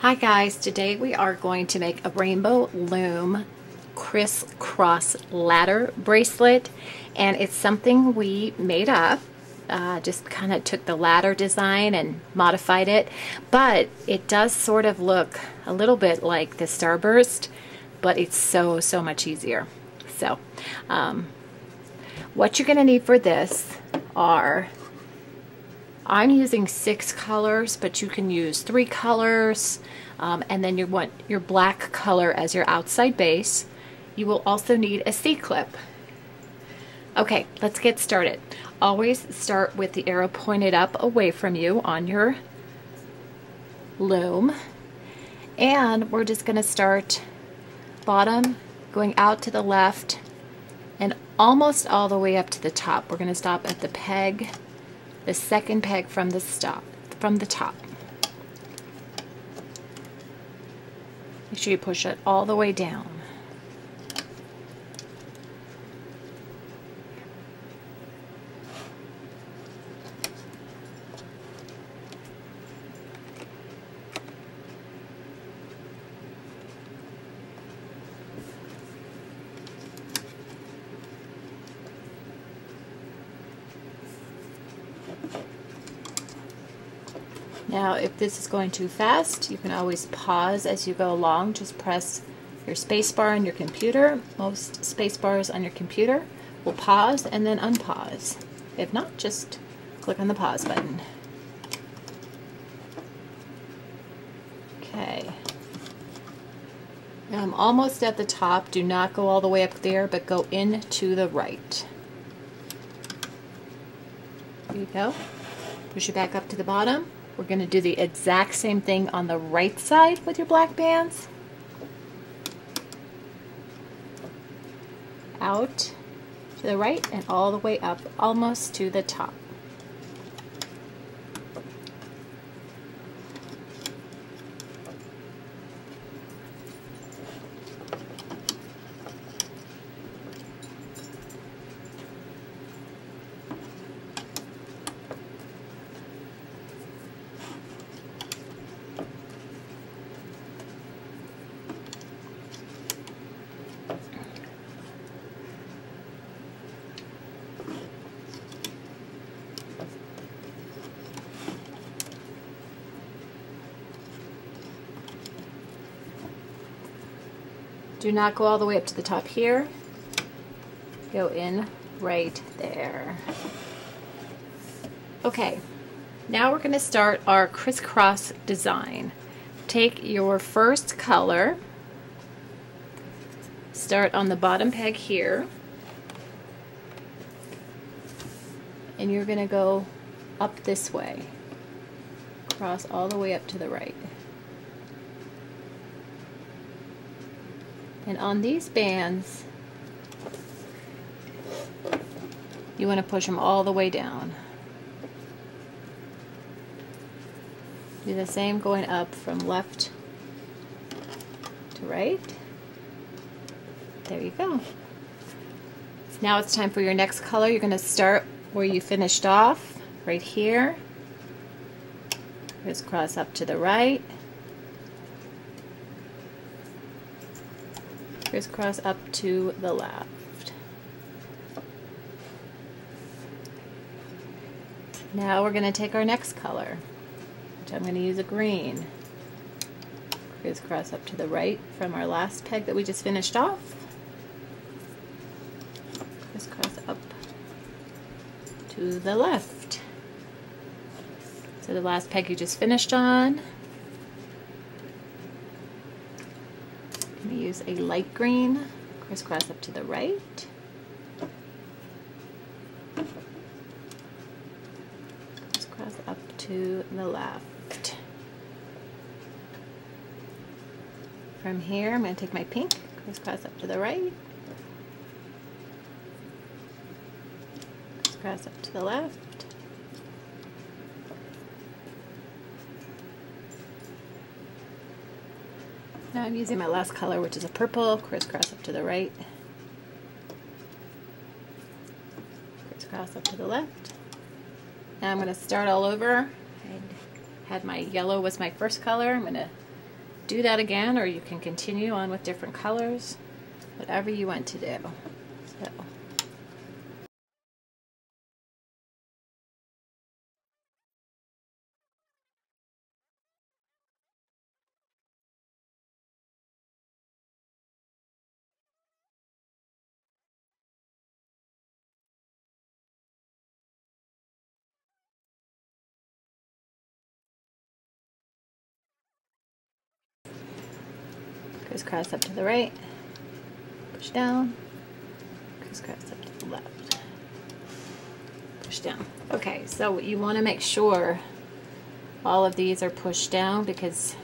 Hi guys, today we are going to make a rainbow loom Criss Cross Ladder bracelet, and it's something we made up. Just kind of took the ladder design and modified it, but it does sort of look a little bit like the Starburst, but it's so much easier. So what you're going to need for this are, I'm using 6 colors, but you can use 3 colors, and then you want your black color as your outside base. You will also need a C-clip. Okay, let's get started. Always start with the arrow pointed up away from you on your loom. And we're just going to start bottom, going out to the left, and almost all the way up to the top. We're going to stop at the peg, the second peg from the top. Make sure you push it all the way down. Now, if this is going too fast, you can always pause as you go along. Just press your space bar on your computer. Most space bars on your computer will pause and then unpause. If not, just click on the pause button. Okay. Now I'm almost at the top. Do not go all the way up there, but go in to the right. There you go. Push it back up to the bottom. We're going to do the exact same thing on the right side with your black bands. Out to the right and all the way up, almost to the top. Do not go all the way up to the top here. Go in right there. Okay, now we're going to start our crisscross design. Take your first color, start on the bottom peg here, and you're going to go up this way, cross all the way up to the right. And on these bands, you want to push them all the way down. Do the same going up from left to right. There you go. Now it's time for your next color. You're going to start where you finished off, right here. Crisscross up to the right. Crisscross up to the left. Now we're going to take our next color, which I'm going to use a green. Crisscross up to the right from our last peg that we just finished off. Crisscross up to the left. So the last peg you just finished on. Use a light green, crisscross up to the right, crisscross up to the left. From here, I'm going to take my pink, crisscross up to the right, crisscross up to the left, now I'm using my last color, which is a purple, crisscross up to the right, crisscross up to the left. Now I'm going to start all over. I had my yellow was my first color. I'm going to do that again, or you can continue on with different colors, whatever you want to do. So. Crisscross up to the right, push down, crisscross up to the left, push down. Okay, so you want to make sure all of these are pushed down because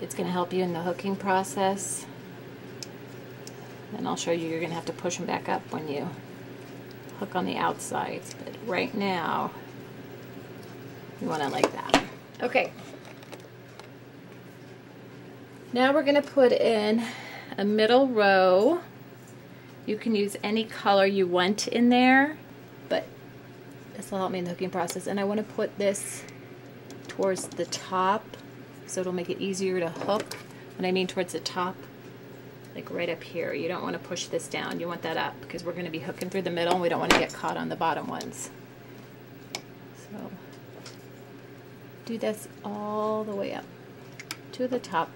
it's going to help you in the hooking process. And I'll show you, you're going to have to push them back up when you hook on the outsides. But right now, you want it like that. Okay. Now we're going to put in a middle row. You can use any color you want in there, but this will help me in the hooking process. And I want to put this towards the top so it'll make it easier to hook. When I mean towards the top, like right up here. You don't want to push this down. You want that up because we're going to be hooking through the middle and we don't want to get caught on the bottom ones. So do this all the way up to the top.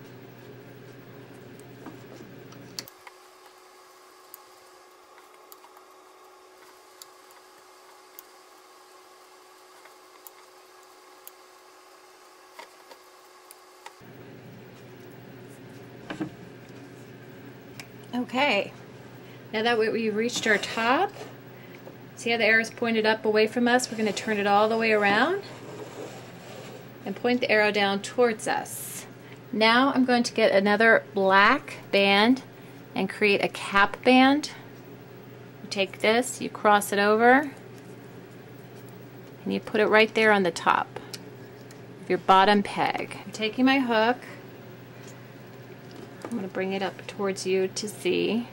Okay, now that we've reached our top, see how the arrow is pointed up away from us? We're going to turn it all the way around and point the arrow down towards us. Now I'm going to get another black band and create a cap band. You take this, you cross it over, and you put it right there on the top of your bottom peg. I'm taking my hook. I'm going to bring it up towards you to see.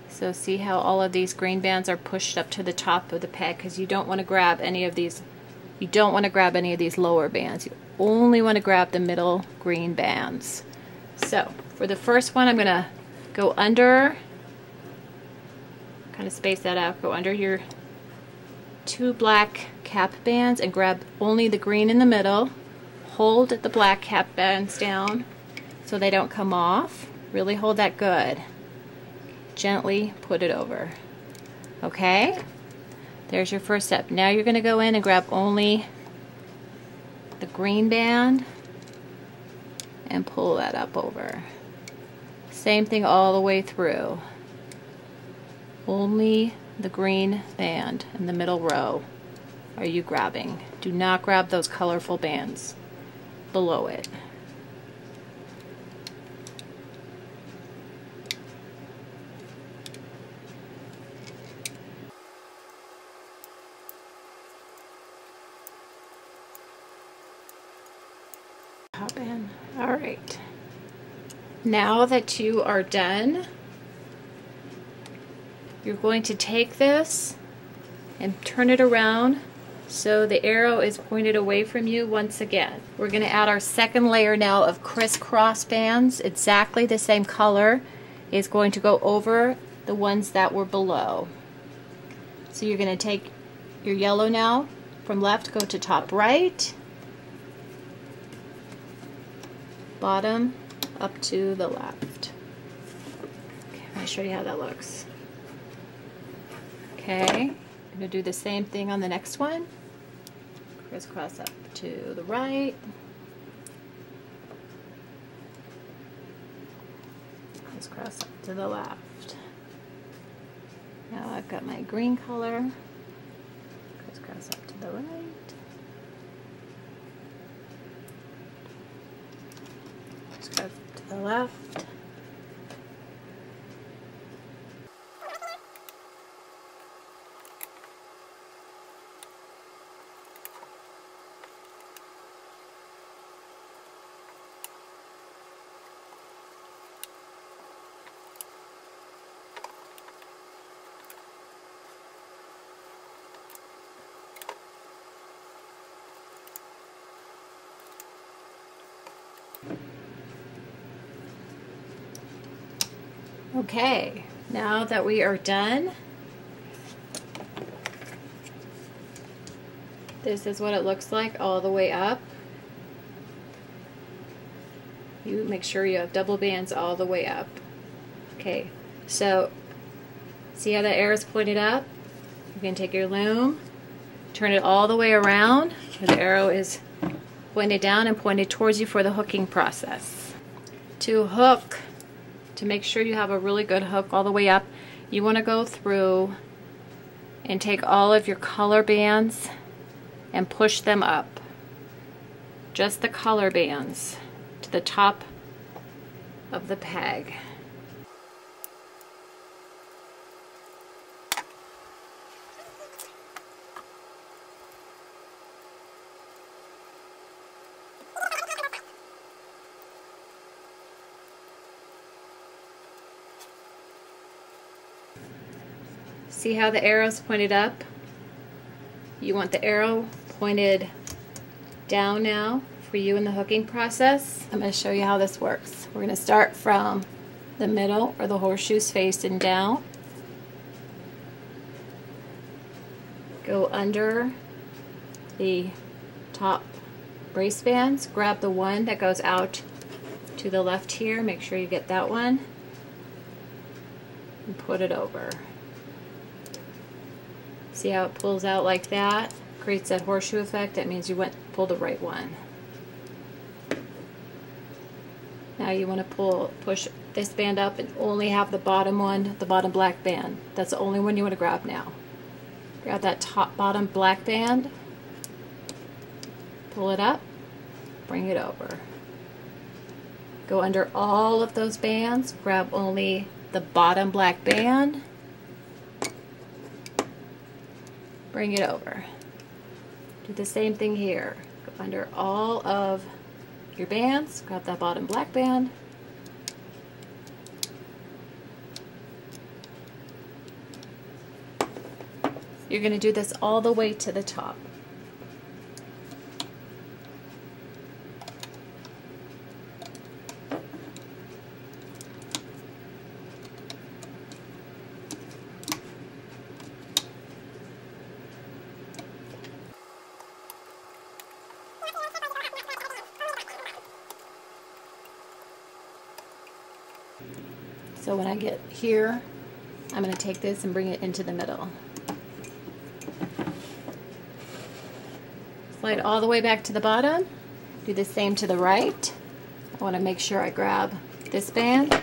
So see how all of these green bands are pushed up to the top of the peg because you don't want to grab any of these. You don't want to grab any of these lower bands. You only want to grab the middle green bands. So for the first one, I'm going to go under, kind of space that out, go under your two black cap bands and grab only the green in the middle. Hold the black cap bands down so they don't come off. Really hold that good. Gently put it over. Okay? There's your first step. Now you're going to go in and grab only the green band and pull that up over. Same thing all the way through. Only the green band in the middle row are you grabbing. Do not grab those colorful bands below it. Hop in. All right. Now that you are done, you're going to take this and turn it around so the arrow is pointed away from you once again. We're going to add our second layer now of crisscross bands, exactly the same color. Is going to go over the ones that were below. So you're going to take your yellow now from left, go to top right, bottom up to the left. Okay, let me show you how that looks. Okay, I'm going to do the same thing on the next one. Crisscross up to the right. Crisscross up to the left. Now I've got my green color. Crisscross up to the right. Crisscross up to the left. Okay, now that we are done, this is what it looks like all the way up. You make sure you have double bands all the way up. Okay, so see how the arrow's pointed up? You can take your loom, turn it all the way around where the arrow is pointed down and pointed towards you for the hooking process. To hook, to make sure you have a really good hook all the way up, you want to go through and take all of your color bands and push them up. Just the color bands to the top of the peg. See how the arrow's pointed up? You want the arrow pointed down now for you in the hooking process. I'm going to show you how this works. We're going to start from the middle, or the horseshoes facing down. Go under the top brace bands. Grab the one that goes out to the left here. Make sure you get that one. And put it over. See how it pulls out like that? Creates that horseshoe effect. That means you pull the right one. Now you want to push this band up and only have the bottom one, the bottom black band. That's the only one you want to grab now. Grab that bottom black band, pull it up, bring it over. Go under all of those bands, grab only the bottom black band, bring it over. Do the same thing here. Go under all of your bands, grab that bottom black band, you're going to do this all the way to the top. So when I get here, I'm going to take this and bring it into the middle. Slide all the way back to the bottom. Do the same to the right. I want to make sure I grab this band.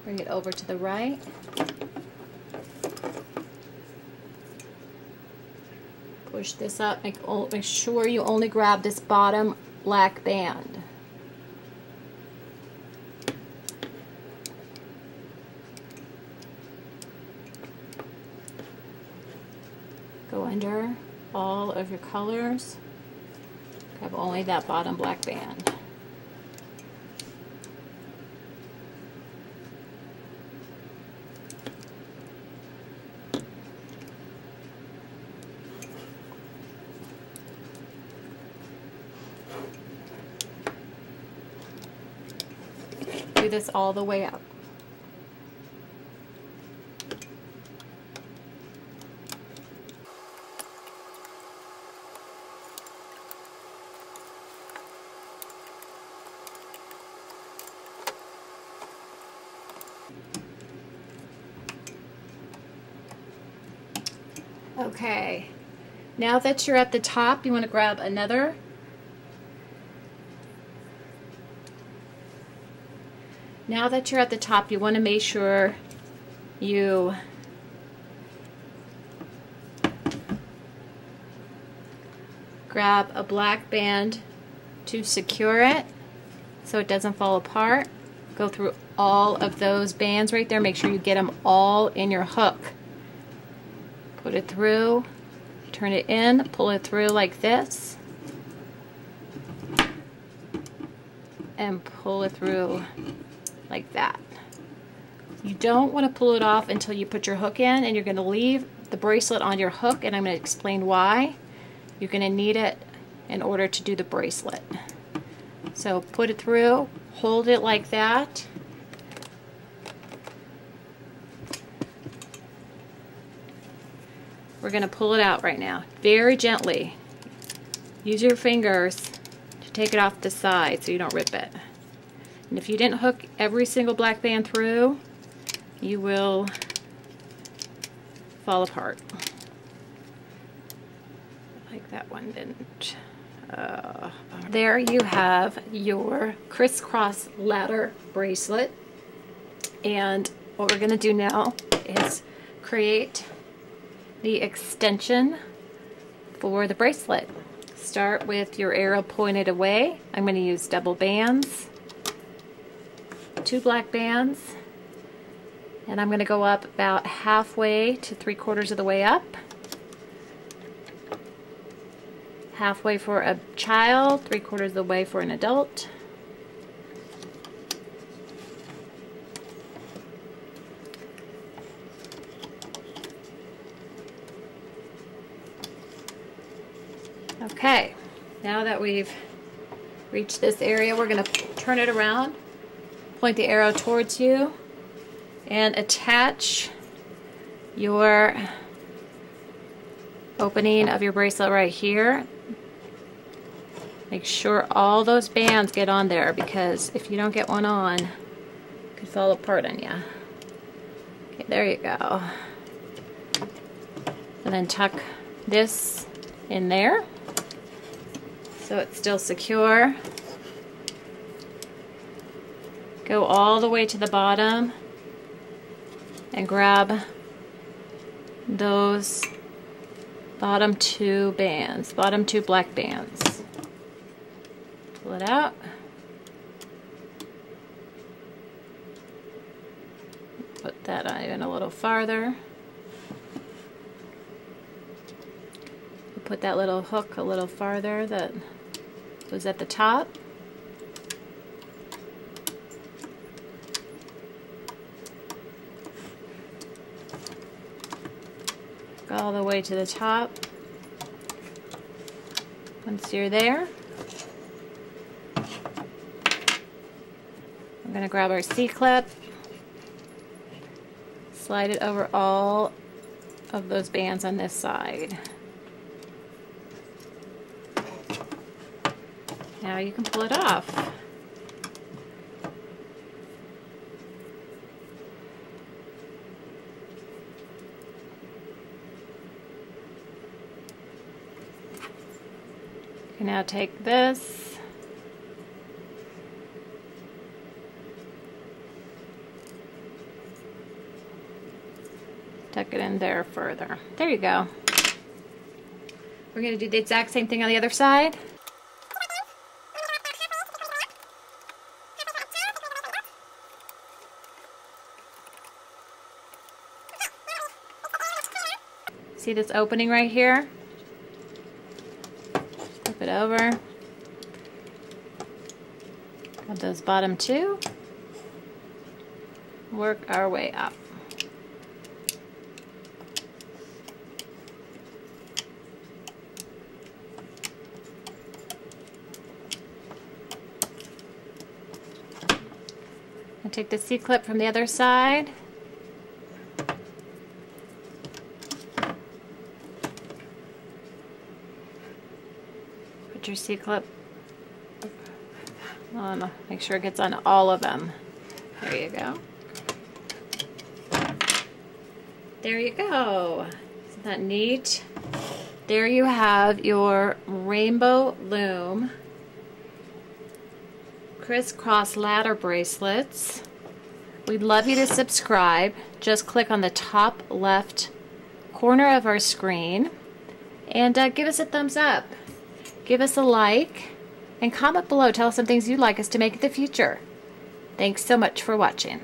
Bring it over to the right. Push this up. Make sure you only grab this bottom black band. Go under all of your colors. Grab only that bottom black band. Do this all the way up. Okay, now that you're at the top, you want to grab another. Now that you're at the top, you want to make sure you grab a black band to secure it so it doesn't fall apart. Go through all of those bands right there. Make sure you get them all in your hook. Put it through, turn it in, pull it through like this, and pull it through like that. You don't want to pull it off until you put your hook in, and you're going to leave the bracelet on your hook, and I'm going to explain why. You're going to need it in order to do the bracelet. So put it through, hold it like that. We're going to pull it out right now, very gently. Use your fingers to take it off the side so you don't rip it. And if you didn't hook every single black band through, you will fall apart. Like that one didn't. There you have your Criss Cross Ladder bracelet. And what we're going to do now is create the extension for the bracelet. Start with your arrow pointed away. I'm going to use double bands, 2 black bands, and I'm going to go up about halfway to 3/4 of the way up. Halfway for a child, 3/4 of the way for an adult. Okay, now that we've reached this area, we're going to turn it around, point the arrow towards you, and attach your opening of your bracelet right here. Make sure all those bands get on there, because if you don't get one on, it could fall apart on you. Okay, there you go. And then tuck this in there so it's still secure. Go all the way to the bottom and grab those bottom 2 bands, bottom 2 black bands. Pull it out. Put that on even a little farther. Put that little hook a little farther that was at the top. Go all the way to the top. Once you're there, I'm going to grab our C-clip, slide it over all of those bands on this side. Now you can pull it off. You can now take this, tuck it in there further. There you go. We're going to do the exact same thing on the other side. See this opening right here? Flip it over. Grab those bottom 2. Work our way up. And take the C-clip from the other side. Your C-clip on, make sure it gets on all of them. There you go. There you go. Isn't that neat? There you have your rainbow loom Criss Cross Ladder bracelets. We'd love you to subscribe. Just click on the top left corner of our screen and give us a thumbs up. Give us a like, and comment below. Tell us some things you'd like us to make in the future. Thanks so much for watching.